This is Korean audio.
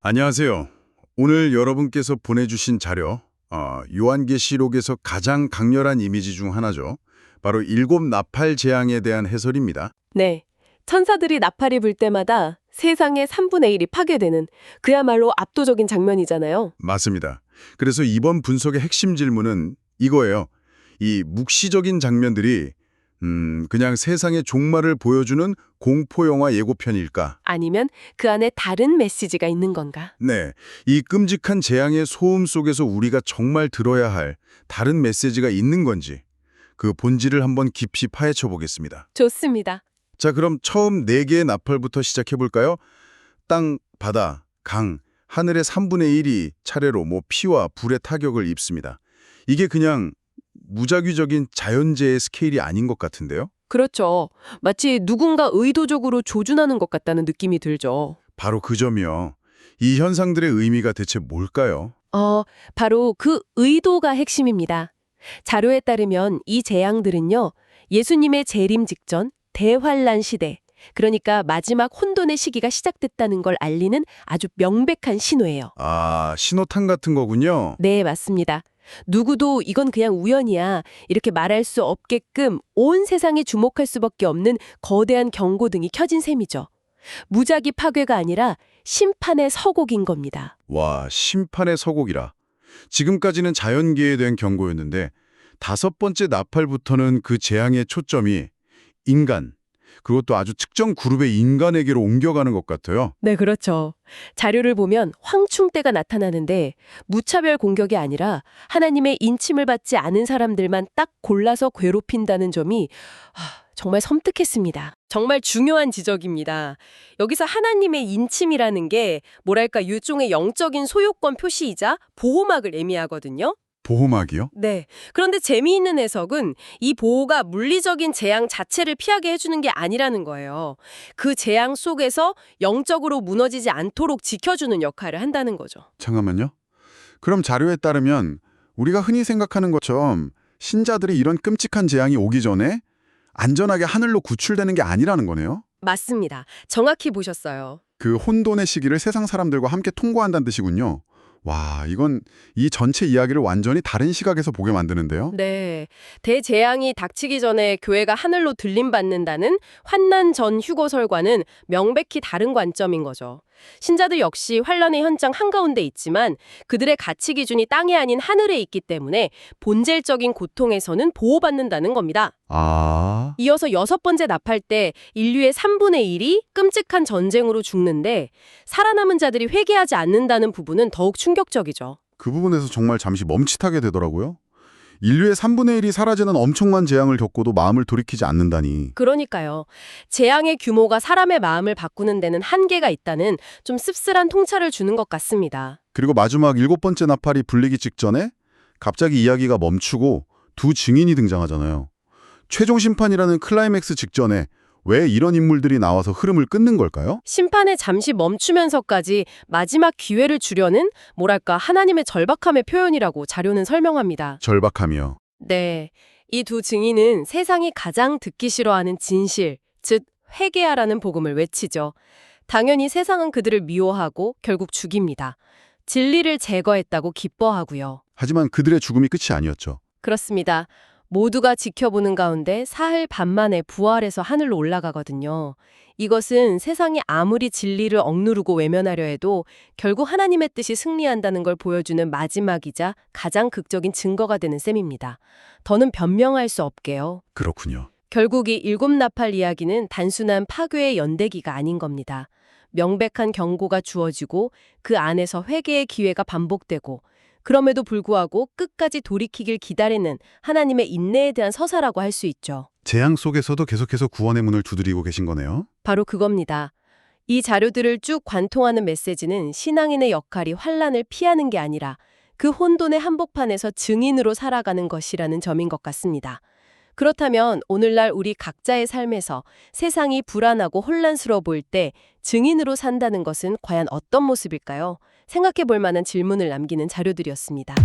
안녕하세요. 오늘 여러분께서 보내주신 자료, 요한계시록에서 가장 강렬한 이미지 중 하나죠. 바로 일곱 나팔 재앙에 대한 해설입니다. 네. 천사들이 나팔이 불 때마다 세상의 3분의 1이 파괴되는 그야말로 압도적인 장면이잖아요. 맞습니다. 그래서 이번 분석의 핵심 질문은 이거예요. 이 묵시적인 장면들이 그냥 세상의 종말을 보여주는 공포영화 예고편일까? 아니면 그 안에 다른 메시지가 있는 건가? 네, 이 끔찍한 재앙의 소음 속에서 우리가 정말 들어야 할 다른 메시지가 있는 건지 그 본질을 한번 깊이 파헤쳐 보겠습니다. 좋습니다. 자, 그럼 처음 4개의 나팔부터 시작해볼까요? 땅, 바다, 강, 하늘의 3분의 1이 차례로 피와 불의 타격을 입습니다. 이게 그냥 무작위적인 자연재해 스케일이 아닌 것 같은데요? 그렇죠. 마치 누군가 의도적으로 조준하는 것 같다는 느낌이 들죠. 바로 그 점이요. 이 현상들의 의미가 대체 뭘까요? 바로 그 의도가 핵심입니다. 자료에 따르면 이 재앙들은요, 예수님의 재림 직전 대환란 시대, 그러니까 마지막 혼돈의 시기가 시작됐다는 걸 알리는 아주 명백한 신호예요. 아, 신호탄 같은 거군요. 네, 맞습니다. 누구도 이건 그냥 우연이야 이렇게 말할 수 없게끔 온 세상이 주목할 수밖에 없는 거대한 경고등이 켜진 셈이죠. 무작위 파괴가 아니라 심판의 서곡인 겁니다. 와, 심판의 서곡이라. 지금까지는 자연계에 대한 경고였는데 5번째 나팔부터는 그 재앙의 초점이 인간, 그것도 아주 특정 그룹의 인간에게로 옮겨가는 것 같아요. 네, 그렇죠. 자료를 보면 황충대가 나타나는데 무차별 공격이 아니라 하나님의 인침을 받지 않은 사람들만 딱 골라서 괴롭힌다는 점이 정말 섬뜩했습니다. 정말 중요한 지적입니다. 여기서 하나님의 인침이라는 게 뭐랄까 일종의 영적인 소유권 표시이자 보호막을 의미하거든요. 보호막이요? 네. 그런데 재미있는 해석은 이 보호가 물리적인 재앙 자체를 피하게 해주는 게 아니라는 거예요. 그 재앙 속에서 영적으로 무너지지 않도록 지켜주는 역할을 한다는 거죠. 잠깐만요. 그럼 자료에 따르면 우리가 흔히 생각하는 것처럼 신자들이 이런 끔찍한 재앙이 오기 전에 안전하게 하늘로 구출되는 게 아니라는 거네요. 맞습니다. 정확히 보셨어요. 그 혼돈의 시기를 세상 사람들과 함께 통과한다는 뜻이군요. 와, 이건 이 전체 이야기를 완전히 다른 시각에서 보게 만드는데요. 네. 대재앙이 닥치기 전에 교회가 하늘로 들림받는다는 환난 전 휴거설과는 명백히 다른 관점인 거죠. 신자들 역시 환란의 현장 한가운데 있지만 그들의 가치 기준이 땅이 아닌 하늘에 있기 때문에 본질적인 고통에서는 보호받는다는 겁니다. 아, 이어서 6번째 나팔 때 인류의 3분의 1이 끔찍한 전쟁으로 죽는데 살아남은 자들이 회개하지 않는다는 부분은 더욱 충격적이죠. 그 부분에서 정말 잠시 멈칫하게 되더라고요. 인류의 3분의 1이 사라지는 엄청난 재앙을 겪고도 마음을 돌이키지 않는다니. 그러니까요. 재앙의 규모가 사람의 마음을 바꾸는 데는 한계가 있다는 좀 씁쓸한 통찰을 주는 것 같습니다. 그리고 마지막 7번째 나팔이 불리기 직전에 갑자기 이야기가 멈추고 두 증인이 등장하잖아요. 최종 심판이라는 클라이맥스 직전에 왜 이런 인물들이 나와서 흐름을 끊는 걸까요? 심판에 잠시 멈추면서까지 마지막 기회를 주려는 뭐랄까 하나님의 절박함의 표현이라고 자료는 설명합니다. 절박함이요. 네. 이 두 증인은 세상이 가장 듣기 싫어하는 진실, 즉 회개하라는 복음을 외치죠. 당연히 세상은 그들을 미워하고 결국 죽입니다. 진리를 제거했다고 기뻐하고요. 하지만 그들의 죽음이 끝이 아니었죠. 그렇습니다. 모두가 지켜보는 가운데 사흘 반 만에 부활해서 하늘로 올라가거든요. 이것은 세상이 아무리 진리를 억누르고 외면하려 해도 결국 하나님의 뜻이 승리한다는 걸 보여주는 마지막이자 가장 극적인 증거가 되는 셈입니다. 더는 변명할 수 없게요. 그렇군요. 결국 이 일곱 나팔 이야기는 단순한 파괴의 연대기가 아닌 겁니다. 명백한 경고가 주어지고 그 안에서 회개의 기회가 반복되고 그럼에도 불구하고 끝까지 돌이키길 기다리는 하나님의 인내에 대한 서사라고 할 수 있죠. 재앙 속에서도 계속해서 구원의 문을 두드리고 계신 거네요. 바로 그겁니다. 이 자료들을 쭉 관통하는 메시지는 신앙인의 역할이 환란을 피하는 게 아니라 그 혼돈의 한복판에서 증인으로 살아가는 것이라는 점인 것 같습니다. 그렇다면 오늘날 우리 각자의 삶에서 세상이 불안하고 혼란스러워 보일 때 증인으로 산다는 것은 과연 어떤 모습일까요? 생각해 볼 만한 질문을 남기는 자료들이었습니다.